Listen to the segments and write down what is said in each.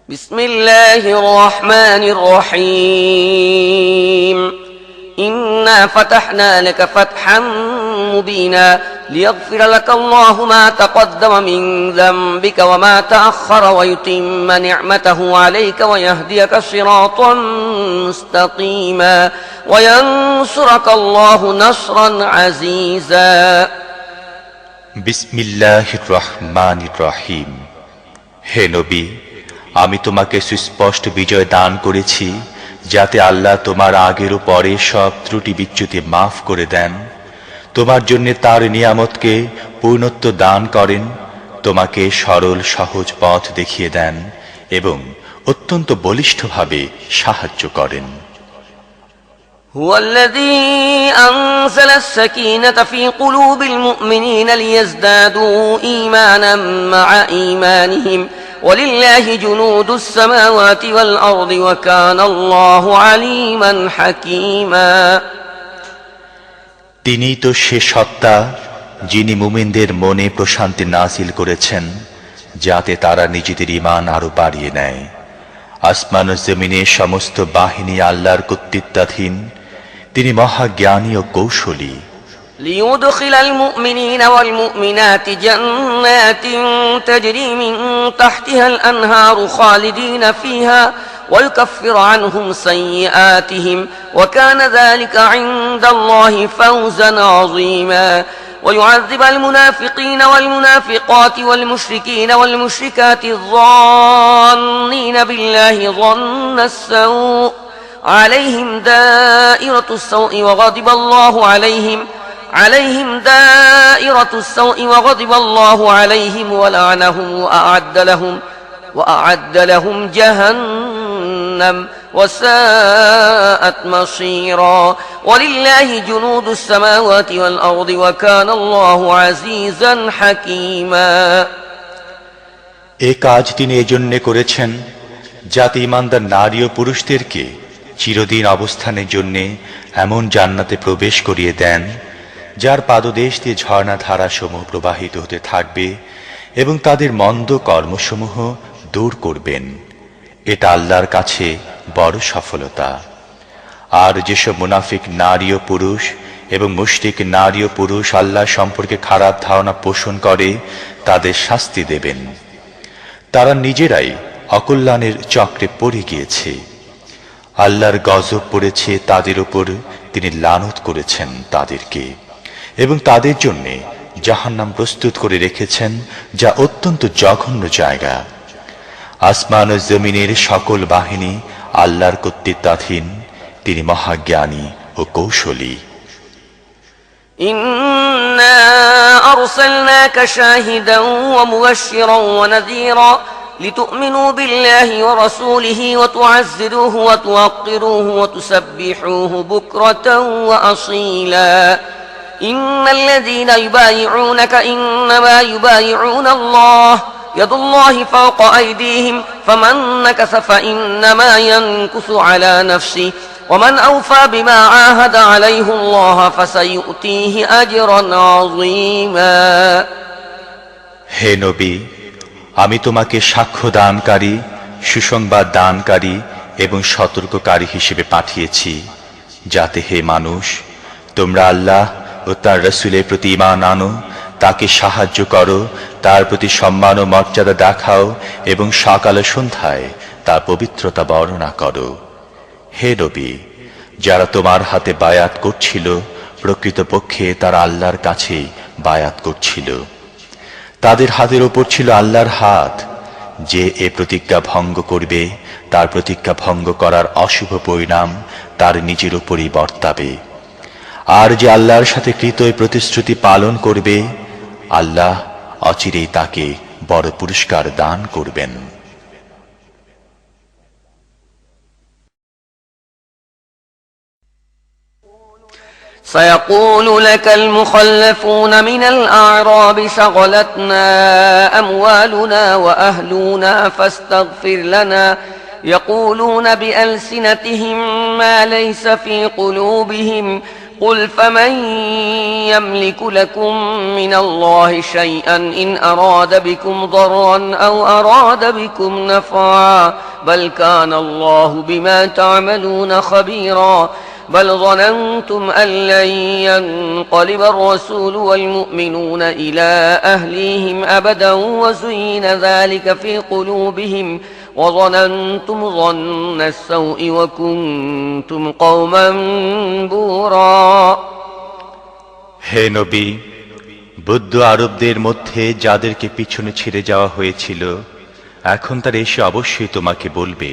بسم الله الرحمن الرحيم إنا فتحنا لك فتحا مبينا ليغفر لك الله ما تقدم من ذنبك وما تأخر ويتم نعمته عليك ويهديك صراطا مستقيما وينصرك الله نصرا عزيزا بسم الله الرحمن الرحيم হে নবী, আমি তোমাকে সুস্পষ্ট বিজয় দান করেছি যাতে আল্লাহ তোমার আগের ও পরে সব ত্রুটি বিচ্যুতি মাফ করে দেন, তোমার জন্য তার নিয়ামতকে পূর্ণত্ব দান করেন, তোমাকে সরল সহজ পথ দেখিয়ে দেন এবং অত্যন্ত বলিষ্ঠভাবে সাহায্য করেন। هو الذي أنزل السكينة في قلوب المؤمنين ليزدادوا إيمانا مع إيمانهم ولله جنود السماوات والأرض وكان الله عليما حكيما তিনি তো সে সত্তা যিনি মুমিনদের মনে প্রশান্তি নাযিল করেছেন যাতে তারা নিজেদের ঈমান আরো বাড়িয়ে নেয়। আসমান ও জমিনের সমস্ত বাহিনী আল্লাহর কর্তৃত্বাধীন, তিনি মহাজ্ঞানী ও কৌশলী। ليدخل المؤمنين والمؤمنات جنات تجري من تحتها الأنهار خالدين فيها ويكفر عنهم سيئاتهم وكان ذلك عند الله فوزا عظيما ويعذب المنافقين والمنافقات والمشركين والمشركات الظانين بالله ظن السوء عليهم دائرة السوء وغضب الله دائرة السوء وغضب الله عليهم ولعنهم وأعد لهم جهنم وساءت مصيرا ولله جنود السماوات والأرض وكان الله عزيزا حكيما এ কাজ তিনি এজন্য করেছেন যাতে ঈমানদার নারী ও পুরুষদেরকে চিরদিন অবস্থানের জন্য এমন জান্নাতে প্রবেশ করিয়ে দেন যার পাদদেশ দিয়ে ঝর্ণাধারা সমূহ প্রবাহিত হতে থাকবে এবং তাদের মন্দ কর্মসমূহ দূর করবেন। এটা আল্লাহর কাছে বড় সফলতা। আর যেসব মুনাফিক নারী ও পুরুষ এবং মুশরিক নারী ও পুরুষ আল্লাহ সম্পর্কে খারাপ ধারণা পোষণ করে তাদের শাস্তি দেবেন। তারা নিজেরাই অকল্যাণের চক্রে পড়ে গিয়েছে। আল্লাহর গজব পড়েছে তাদের উপর, তিনি লানত করেছেন তাদেরকে এবং তাদের জন্য জাহান্নাম প্রস্তুত করে রেখেছেন যা অত্যন্ত জঘন্য জায়গা। আসমান ও জমিনের সকল বাহিনী আল্লাহর কর্তৃত্বাধীন, তিনি মহাজ্ঞানী ও কৌশলী। إنا أرسلناك شاهدا ومبشرا ونذيرا لتؤمنوا بالله ورسوله وتعزروه وتوقروه وتسبحوه بكرة وأصيلا إن الذين يبايعونك إنما يبايعون الله يد الله فوق أيديهم فمن نكث فإنما ينكث على نفسه ومن أوفى بما عاهد عليه الله فسيؤتيه أجرا عظيما হে নবী, আমি তোমাকে সাক্ষ্য দানকারী, সুসংবাদ দানকারী এবং সতর্ককারী হিসেবে পাঠিয়েছি যাতে হে মানুষ তোমরা আল্লাহ ও তার রাসূলের প্রতি ঈমান আনো, তাকে সাহায্য করো, তার প্রতি সম্মান ও মর্যাদা দেখাও এবং সকাল ও সন্ধ্যায় তার পবিত্রতা বর্ণনা করো। হে নবী, যারা তোমার হাতে বায়াত করছিল প্রকৃতপক্ষে তারা আল্লাহর কাছে বায়াত করছিল। তাদের হাতের ওপর ছিল আল্লাহর হাত। যে এ প্রতিজ্ঞা ভঙ্গ করবে তার প্রতিজ্ঞা ভঙ্গ করার অশুভ পরিণাম তার নিজের উপরই বর্তাবে। আর যে আল্লাহর সাথে কৃত প্রতিশ্রুতি পালন করবে আল্লাহ অচিরেই তাকে বড় পুরস্কার দান করবেন। سيقول لك المخلفون من الأعراب شغلتنا أموالنا وأهلنا فاستغفر لنا يقولون بألسنتهم ما ليس في قلوبهم قل فمن يملك لكم من الله شيئا إن أراد بكم ضرا أو أراد بكم نفعا بل كان الله بما تعملون خبيرا بل ظننتم أن لن ينقلب الرسول والمؤمنون إلى أهليهم أبدا وزين ذلك في قلوبهم وظننتم ظن السوء وكنتم قوما بورا হে নবী, বৌদ্ধ আরবদের মধ্যে যাদেরকে পিছনে ছেড়ে যাওয়া হয়েছিল, এখন তারা এসে অবশ্যই তোমাকে বলবে,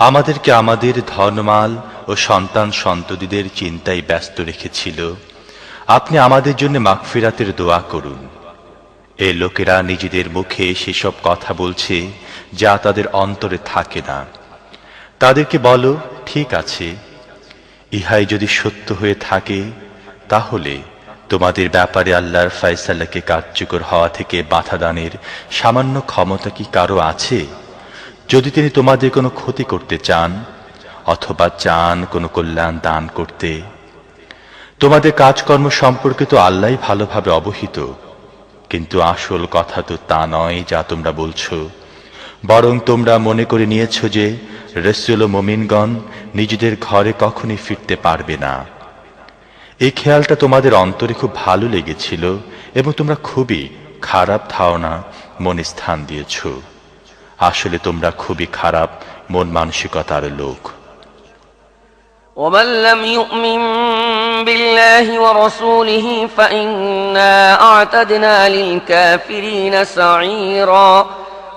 আমাদেরকে আমাদের ধনমাল ও সন্তান সন্ততিদের চিন্তায় ব্যস্ত রেখেছিল, আপনি আমাদের জন্য মাগফিরাতের দোয়া করুন। এ লোকেরা নিজেদের মুখে সেসব কথা বলছে যা তাদের অন্তরে থাকে না। তাদেরকে বলো, ঠিক আছে, ইহাই যদি সত্য হয়ে থাকে তাহলে তোমাদের ব্যাপারে আল্লাহর ফয়সালাকে কার্যকর হওয়া থেকে বাধা দানের সামান্য ক্ষমতা কি কারো আছে? যদি তিনি তোমাদের কোনো ক্ষতি করতে চান অথবা চান কোনো কল্যাণ দান করতে। তোমাদের কাজকর্ম সম্পর্কে তো আল্লাহই ভালোভাবে অবহিত, কিন্তু আসল কথা তো তা নয় যা তোমরা বলছো, বরং তোমরা মনে করে নিয়েছ যে রাসূল ও মুমিনগণ নিজেদের ঘরে কখনই ফিরতে পারবে না। এই খেয়ালটা তোমাদের অন্তরে খুব ভালো লেগেছিল এবং তোমরা খুবই খারাপ ধারণা মনে স্থান দিয়েছ। আসলে তোমরা খুবই খারাপ মন মানসিকতার লোক। ومن لم يؤمن بالله ورسوله فإنا أعتدنا للكافرين سعيرا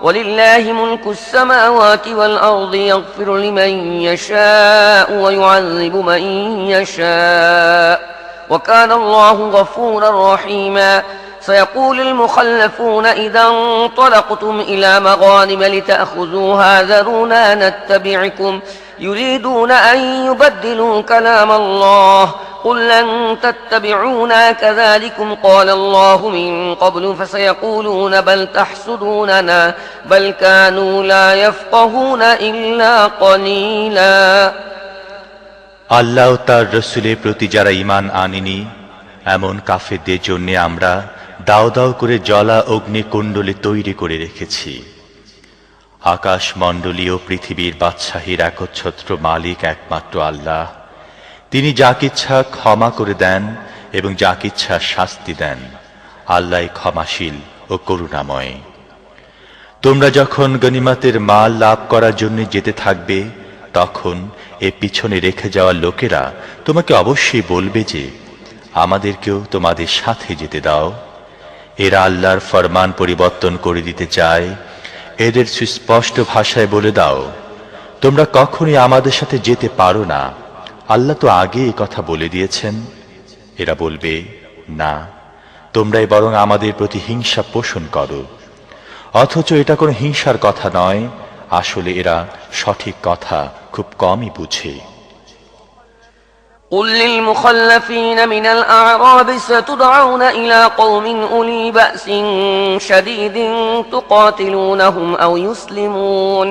ولله ملك السماوات والأرض يغفر لمن يشاء ويعذب من يشاء وكان الله غفورا رحيما سيقول المخلفون إذا انطلقتم إلى مغانم لتأخذوها ذرونا نتبعكم يريدون أن يبدلوا كلام الله قل لن تتبعونا كذلكم قال الله من قبل فسيقولون بل تحسدوننا بل كانوا لا يفقهون إلا قليلا আল্লাহ ও তার রাসূলের প্রতি যারা ঈমান আনেনি এমন কাফেরদের জন্য আমরা দাও দাও করে জ্বলা অগ্নিকুণ্ডলী তৈরি করে রেখেছি। আকাশ মণ্ডলী ও পৃথিবীর বাদশাহীর একচ্ছত্র মালিক একমাত্র আল্লাহ। তিনি যাকিচ্ছা ক্ষমা করে দেন এবং যাকিচ্ছা শাস্তি দেন। আল্লাহ ক্ষমাশীল ও করুণাময়। তোমরা যখন গনিমতের মাল লাভ করার জন্য যেতে থাকবে তখন এ পিছনে রেখে যাওয়া লোকেরা তোমাকে অবশ্যই বলবে যে আমাদেরকেও তোমাদের সাথে যেতে দাও। এরা আল্লাহর ফরমান পরিবর্তন করে দিতে চায়। এদের সুস্পষ্ট ভাষায় বলে দাও, তোমরা কখনই আমাদের সাথে যেতে পারো না, আল্লাহ তো আগে এই কথা বলে দিয়েছেন। এরা বলবে, না, তোমরাই বরং আমাদের প্রতি হিংসা পোষণ করো। অথচ এটা কোনো হিংসার কথা নয়, আসলে এরা সঠিক কথা খুব কমই বুঝে। قل للمخلفين من الأعراب ستدعون إلى قوم أولي بأس شديد تقاتلونهم أو يسلمون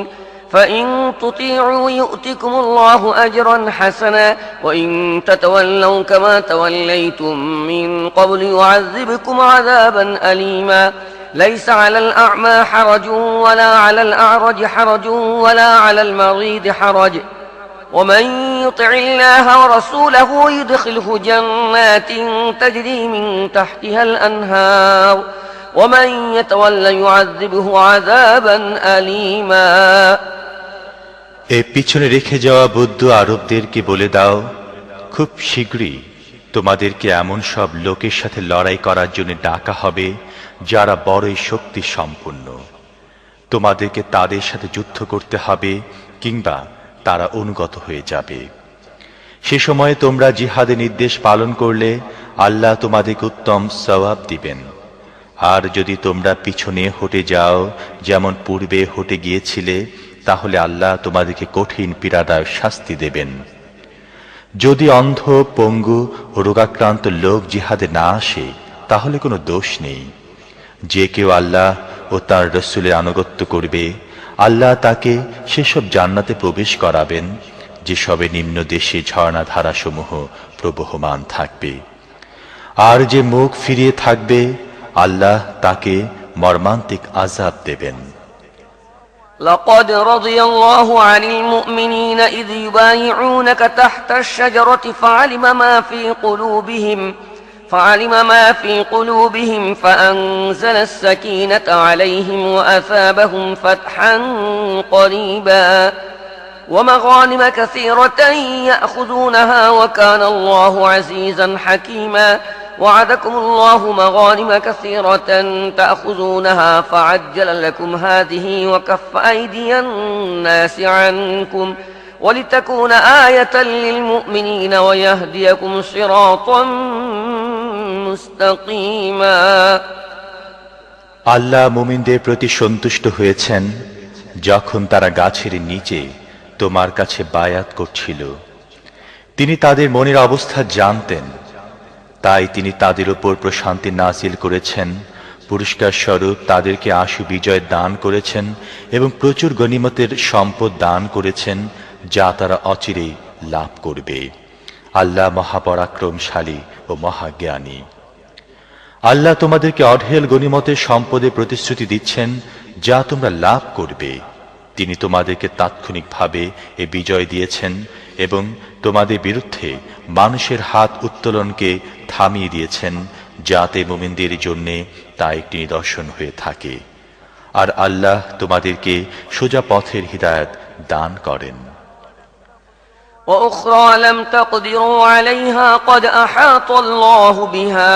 فإن تطيعوا يؤتكم الله أجرا حسنا وإن تتولوا كما توليتم من قبل يعذبكم عذابا أليما ليس على الأعمى حرج ولا على الأعرج حرج ولا على المريض حرج ومن يطع الله ورسوله يدخله جنات تجري من تحتها الأنهار ومن يتولى يعذبه عذابا أليما এ পিছনে রেখে যাওয়া বৌদ্ধ আরবদেরকে বলে দাও, খুব শীঘ্রই তোমাদেরকে এমন সব লোকের সাথে লড়াই করার জন্য ডাকা হবে যারা বড়ই শক্তি সম্পন্ন। তোমাদেরকে তাদের সাথে যুদ্ধ করতে হবে কিংবা তারা অনুগত হয়ে যাবে। সে সময়ে তোমরা জিহাদের নির্দেশ পালন করলে আল্লাহ তোমাদেরকে উত্তম সওয়াব দিবেন। আর যদি তোমরা পিছনে হটে যাও যেমন পূর্বে হটে গিয়েছিলে তাহলে আল্লাহ তোমাদেরকে কঠিন পীড়াদায়ক শাস্তি দেবেন। যদি অন্ধ, পঙ্গু ও রোগাক্রান্ত লোক জিহাদে না আসে তাহলে কোনো দোষ নেই। যে কেউ আল্লাহ ও তার রাসূলের আনুগত্য করবে আল্লাহ তাকে সেসব জান্নাতে প্রবেশ করাবেন যেসবে নিম্ন দেশে ঝর্ণাধারাসমূহ প্রবহমান থাকবে। আর যে মুখ ফিরিয়ে থাকবে আল্লাহ তাকে মর্মান্তিক আযাব দেবেন। لقد رضي الله عن المؤمنين إذ يبايعونك تحت الشجرة فعلم ما في قلوبهم فأنزل السكينة عليهم وأثابهم فتحا قريبا ومغانم كثيرة يأخذونها وكان الله عزيزا حكيما وعدكم الله مغانم كثيرة تأخذونها فعجل لكم هذه وكف أيدي الناس عنكم ولتكون آية للمؤمنين ويهديكم صراطا মুস্তাকিমা। আল্লাহ মুমিনদের প্রতি সন্তুষ্ট হয়েছেন যখন তারা গাছের নিচে তোমার কাছে বায়াত করছিল। তিনি তাদের মনের অবস্থা জানতেন, তাই তিনি তাদের উপর প্রশান্তি নাযিল করেছেন। পুরস্কার স্বরূপ তাদেরকে আশু বিজয় দান করেছেন এবং প্রচুর গনিমতের সম্পদ দান করেছেন, যা তারা অচিরেই লাভ করবে। আল্লাহ মহাপরাক্রমশালী ও মহাজ্ঞানী। আল্লাহ তোমাদেরকে অঢেল গনিমতের সম্পদের প্রতিশ্রুতি দিচ্ছেন, যা তোমরা লাভ করবে। তিনি তোমাদেরকে তাৎক্ষণিকভাবে এ বিজয় দিয়েছেন এবং তোমাদের বিরুদ্ধে মানুষের হাত উত্তোলনকে থামিয়ে দিয়েছেন, যাতে মুমিনদের জন্য তা একটি নিদর্শন হয়ে থাকে। আর আল্লাহ তোমাদেরকে সোজা পথের হিদায়াত দান করেন। وأخرى لم تقدروا عليها قد أحاط الله بها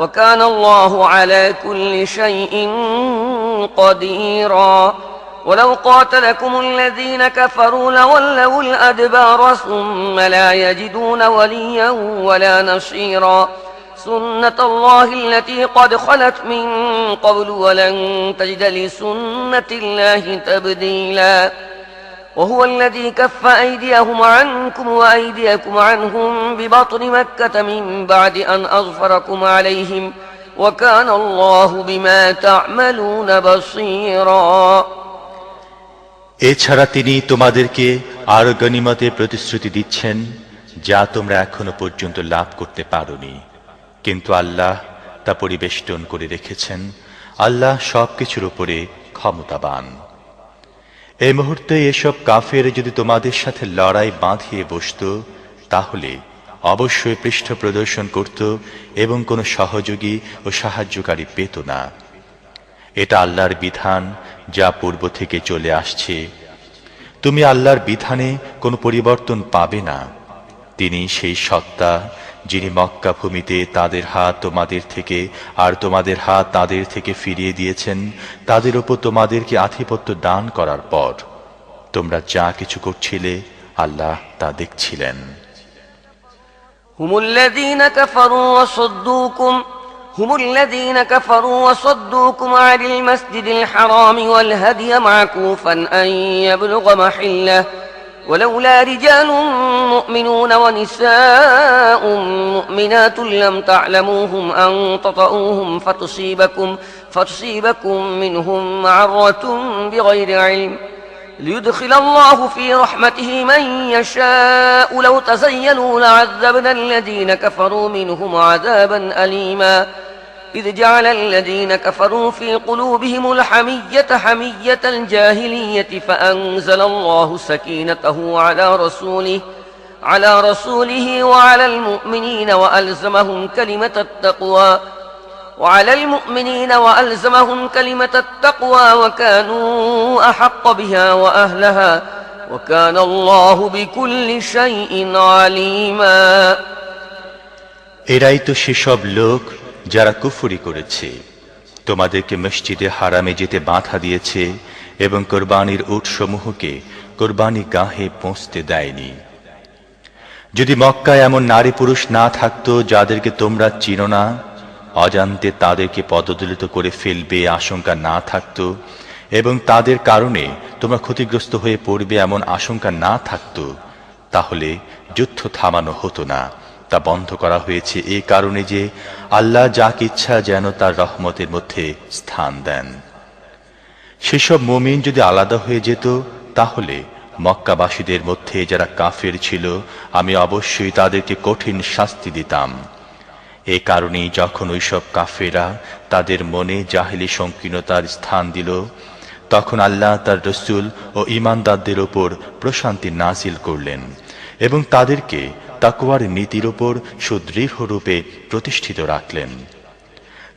وكان الله على كل شيء قديرا ولو قاتلكم الذين كفروا لولوا الأدبار ثم لا يجدون وليا ولا نصيرا سنة الله التي قد خلت من قبل ولن تجد لسنة الله تبديلا وهو الذي كف أيديهم عنكم وأيديكم عنهم ببطن مكة من بعد أن أظفركم عليهم وكان الله بما تعملون بصيرا। এছাড়া তিনি তোমাদেরকে আরো গনিমতের প্রতিশ্রুতি দিচ্ছেন, যা তোমরা এখনো পর্যন্ত লাভ করতে পারোনি, কিন্তু আল্লাহ তা পরিবেষ্টন করে রেখেছেন। আল্লাহ সবকিছুর উপরে ক্ষমতাবান। এই মুহূর্তে এসব কাফের যদি তোমাদের সাথে লড়াই বাঁধিয়ে বসত, তাহলে অবশ্যই পৃষ্ঠ প্রদর্শন করত এবং কোনো সহযোগী ও সাহায্যকারী পেত না। এটা আল্লাহর বিধান, যা পূর্ব থেকে চলে আসছে। তুমি আল্লাহর বিধানে কোনো পরিবর্তন পাবে না। তিনি সেই সত্তা, যিনি মক্কা ভূমিতে তাদের হাত তোমাদের থেকে আর তোমাদের হাত তাদের থেকে ফিরিয়ে দিয়েছেন, তাদের উপর তোমাদেরকে আধিপত্য দান করার পর তোমরা যা কিছু করছিলে আল্লাহ তা দেখছিলেন। هم الذين كفروا وصدوكم عن المسجد الحرام والهدي معكوفا أن يبلغ محله ولولا رجال مؤمنون ونساء مؤمنات لم تعلموهم أن تطؤوهم فتصيبكم منهم معرة بغير علم ليدخل الله في رحمته من يشاء لو تزينوا لعذبنا الذين كفروا منهم عذابا أليما إذ جعل الذين كفروا في قلوبهم الحمية حمية الجاهلية فأنزل الله سكينته على رسوله وعلى المؤمنين وألزمهم كلمة التقوى وكانوا أحق بها وأهلها وكان الله بكل شيء عليما। এরাই তো সেসব লোক যারা কুফরি করেছে, তোমাদেরকে মসজিদে হারামে যেতে বাধা দিয়েছে এবং কোরবানির উটসমূহকে কোরবানি গাহে পৌঁছতে দেয়নি। যদি মক্কায় এমন নারী পুরুষ না থাকতো যাদেরকে তোমরা চিনো না, অজান্তে তাদেরকে পদদলিত করে ফেলবে আশঙ্কা না থাকতো এবং তাদের কারণে তোমরা ক্ষতিগ্রস্ত হয়ে পড়বে এমন আশঙ্কা না থাকতো, তাহলে যুদ্ধ থামানো হতো না। তা বন্ধ করা হয়েছে এই কারণে যে আল্লাহ যাকে ইচ্ছা যেন তার রহমতের মধ্যে স্থান দেন। সেসব মুমিন যদি আলাদা হয়ে যেত, তাহলে মক্কাবাসীদের মধ্যে যারা কাফের ছিল আমি অবশ্যই তাদেরকে কঠিন শাস্তি দিতাম। এ কারণেই যখন ওইসব কাফেরা তাদের মনে জাহেলি সংকীর্ণতার স্থান দিল, তখন আল্লাহ তার রসূল ও ঈমানদারদের ওপর প্রশান্তি নাযিল করলেন এবং তাদেরকে তাকওয়ার নীতির ওপর সুদৃঢ় রূপে প্রতিষ্ঠিত রাখলেন।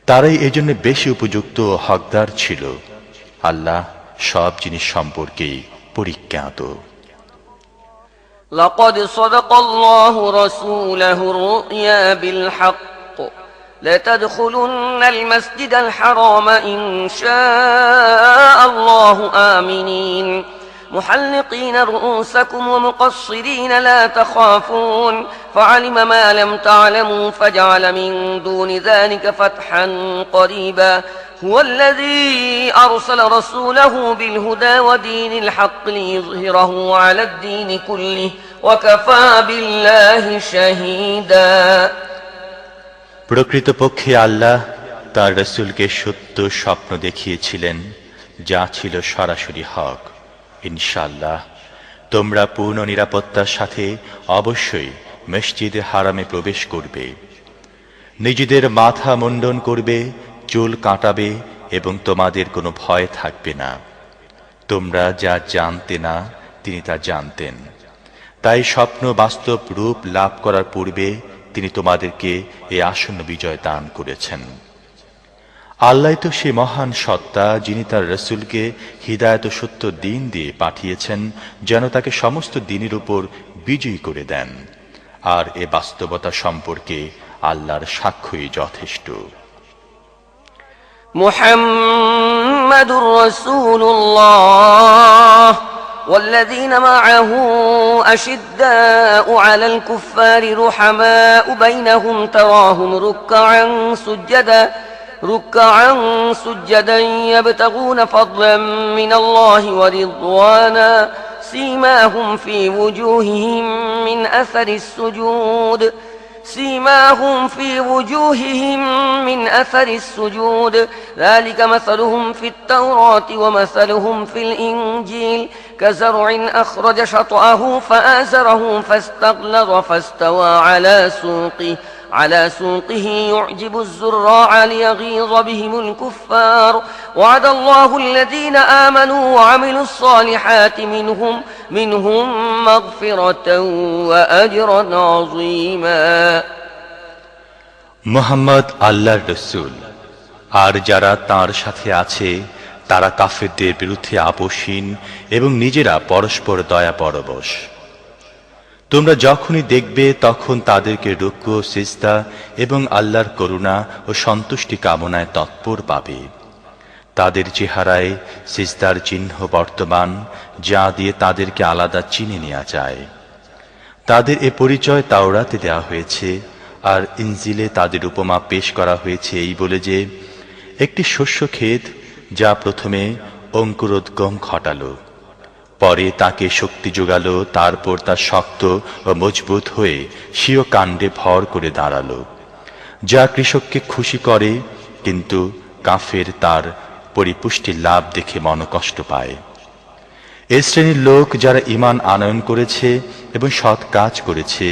তারাই এজন্য বেশি উপযুক্ত ও হকদার ছিল। আল্লাহ সব জিনিস সম্পর্কেই পরিজ্ঞাত। لقد صدق الله رسوله الرؤيا بالحق لتدخلن المسجد الحرام إن شاء الله آمنين محلقين رؤوسكم ومقصرين لا تخافون فعلم ما لم تعلموا فجعل من دون ذلك فتحا قريبا هو الذي أرسل رسوله بالهدى ودين الحق ليظهره على الدين كله وكفى بالله شهيدا। প্রকৃতপক্ষে আল্লাহ তার রসূলকে সত্য স্বপ্ন দেখিয়েছিলেন, যা ছিল সরাসরি হক। ইনশাআল্লাহ তোমরা পূর্ণ নিরাপত্তার সাথে অবশ্যই মসজিদে হারামে প্রবেশ করবে। নিজেদের মাথা মুন্ডন করবে, চুল কাটাবে এবং তোমাদের কোনো ভয় থাকবে না। তোমরা যা জানতে না তিনি তা জানতেন, তাই স্বপ্ন বাস্তব রূপ লাভ করার পূর্বে তিনি তোমাদেরকে এই আসন্ন বিজয় দান করেছেন। আল্লাহ তো সে মহান সত্তা যিনি তার রসূলকে হিদায়াত ও সত্য দিন দিয়ে পাঠিয়েছেন যেন তাকে সমস্ত দিনের উপর বিজয়ী করে দেন। আর এ বাস্তবতা সম্পর্কে আল্লাহর সাক্ষ্যই যথেষ্ট। মুহাম্মাদুর রাসূলুল্লাহ والذين معه أشداء على الكفار رحماء بينهم تراهم ركعا سجدا يبتغون فضلا من الله ورضوانا سيماهم في وجوههم من أثر السجود ذلك مثلهم في التوراة ومثلهم في الإنجيل كزرع أخرج شطأه فآزره فاستغلظ فاستوى على سوقه يعجب الزراع ليغيظ بهم الكفار وعد الله الذين آمنوا وعملوا الصالحات منهم مغفرة وأجرا عظيما। মুহাম্মদ আল্লাহর রসূল আর যারা তাঁর সাথে আছে তারা কাফেরদের বিরুদ্ধে আপোষহীন এবং নিজেরা পরস্পর দয়া পরবশ। তোমরা যখনই দেখবে তখন তাদেরকে রুকু, সিজদা এবং আল্লাহর করুণা ও সন্তুষ্টি কামনায় তৎপর পাবে। তাদের চেহারায় সিজদার চিহ্ন বর্তমান, যা দিয়ে তাদেরকে আলাদা চিনে নেওয়া যায়। তাদের এ পরিচয় তাওরাতে দেওয়া হয়েছে, আর ইনজিলে তাদের উপমা পেশ করা হয়েছে এই বলে যে একটি শস্য ক্ষেত যা প্রথমে অঙ্কুরোদ্গম ঘটালো, পরে তাকে শক্তি যোগালো, তারপর তা শক্ত ও মজবুত হয়ে স্বীয় কাণ্ডে ভর করে দাঁড়ালো, যা কৃষককে খুশি করে, কিন্তু কাফের তার পরিপুষ্টি লাভ দেখে মনকষ্ট পায়। এ শ্রেণীর লোক যারা ঈমান আনয়ন করেছে এবং সৎ কাজ করেছে,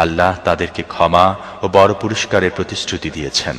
আল্লাহ তাদেরকে ক্ষমা ও বড় পুরস্কারের প্রতিশ্রুতি দিয়েছেন।